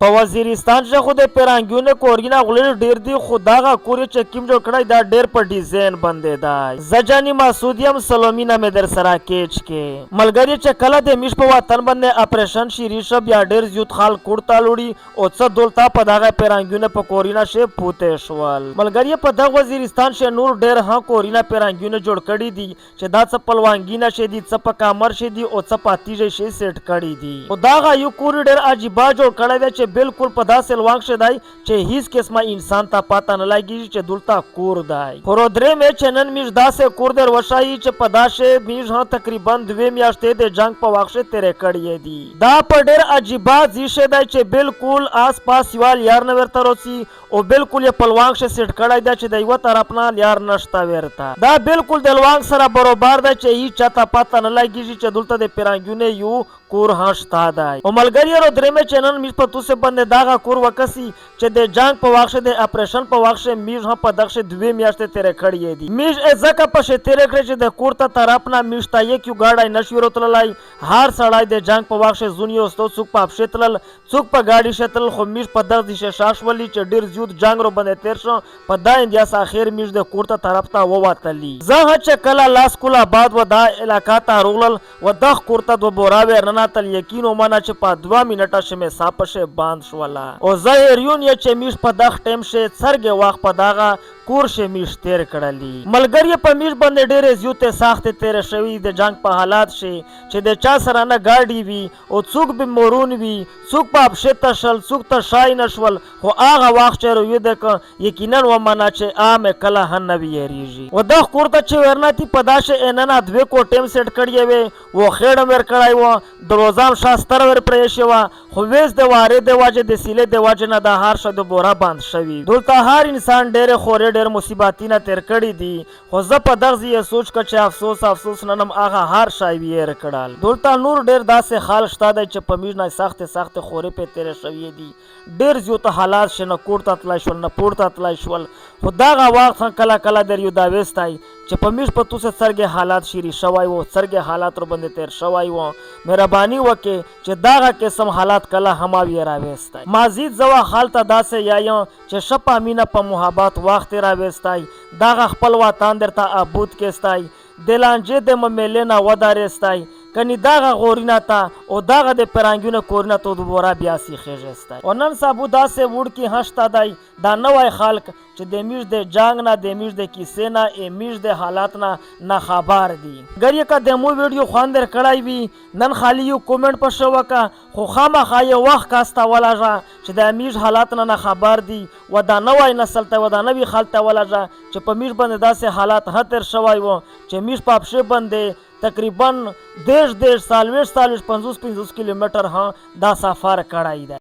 په وزیرستان چې خو د پیرانګیونه کورګینا غولې ډیر دی خو دغه کور چې کیم جوړ کړی دا ډیر په ډیزاین باندې دی زجانی مسعودیم سلومینا مې در سره کېچ کې ملګری چې کله د میش په وطن باندې اپریشن شری شب یا ډیر زیات خال کوړتا لوړي او څه دولتا په دغه پیرانګیونه په کورینه شی پوتې شول ملګری په دغه وزیرستان شه نور ډیر ها کورینه پیرانګیونه جوړ کړی دي چې دا څه پلوانګینا شه دي څه په کامر شه دي او څه پاتیږي شی سیټ کړی دي او دغه یو کور ډیر عجیب جوړ کړی دی چې بالکل په داسې لوانګ شه دی چې هیڅ قسمه انسان ته پاته نه لګیږي چې دلته کور دی خو درې مې چې نن میش داسې کور در وشایي چې په داسې میش ها تقریبا 2 میاشتې د جنگ په وخت تیرې کړی دي دا په ډیر عجیب ځای شه دی چې بالکل آس پاس یوال یار نه ورته روسي او بالکل یې په لوانګ شه سیټ کړی دی چې د یو طرف نه یار نشته ورته دا بالکل د لوانګ سره برابر دی چې هیڅ چاته پاته نه لګیږي چې دلته د پیرانګیونه یو کور هشتا دی او ملګری رو درې مې چینل میش په توسه باندې داغه کور وکسي چې د جنگ په وخت د اپریشن په وخت میش هم په دغه 2 میاشتې تیرې کړی دي میش ازکه په شه تیرې کړی چې د کور ته طرف نه میش ته یک یو گاډي نشي روتلای هر سړی د جنگ په وخت زونی او څوک په اپشتل څوک په گاډي شتل خو میش په دغه دي شاش ولي چې ډیر زیات جنگ رو باندې تیر شو په دا اندیاس اخر میش د کور ته طرف ته ووتلی زه چې کله لاس کولا بعد و دا علاقہ ته رولل و دغه کور ته دو بوراوي رناتل یقین ومنه چې په 2 منټه شمه صاحب باند شولا او ظاهریون یا چې میش په دغه ټیم شه څرګه وخت په دغه کور شه میش تیر کړلی ملګری په میش باندې ډېر زیوته ساخت تیر شوی د جنگ په حالات شه چې د چا سره نه گاډي وي او څوک به مورون وي څوک په اپشته شل څوک ته شای نشول خو هغه وخت چې روی د یقینا ومنه چې عام کله هن ویریږي و د کور ته چې ورناتی په داشه اننا 2 کو ټیم سیټ کړی وي و خېړم ور کړای و دروازام شاستر ور پرې شو خو وېز د واره د واجه د سیله د واجه نه د هر شد بورا باند شوی دلته هر انسان ډېر خورې ډېر مصیبتینه تیر کړی دي خو زه په دغه یې سوچ کړ چې افسوس ننم هغه هر شای ویر کړل دلته نور ډېر داسې حال شته دی چې په میژ نه سخت خورې په تیر شوی دي ډېر زیات حالات شنه کوړه تلای شول نه پورته تلای شول خو دغه وخت کله در یو دا وستای چې په میژ په توسه سرګه حالات شری شوای وو سرګه حالات رو باندې تیر شوای وو مهرباني وکي چې دغه قسم حالات کله هماوی راوستای مازید زوا حالت داسې یایم چې شپه مینا په محبت وخت راوستای دغه خپل وطن درته ابود کېستای دلانجه د مملنا ودارستای کني دغه غورینا تا او دغه د پرانګونه کورنا ته دوباره بیا سي خېجسته او نن سبو داسې وډ کی هشتا دی دا نوای خلق چې د میش د جنگ نه د میش د کیسې نه میش د حالات نه خبر دي ګریه کا د مو ویډیو خواندر کړای وی نن خالی یو کومنټ په شو وکا خو خامخا یو وخت کاستا ولاجا چې د میش حالات نه خبر دي و دا نوای نسل ته و دا نوی خلک ولاجا چې په میش باندې داسې حالات هتر شوای وو چې میش په اپشه باندې تقریبا 10 سال 20 50 کیلومتر ها دا سفر کړای دی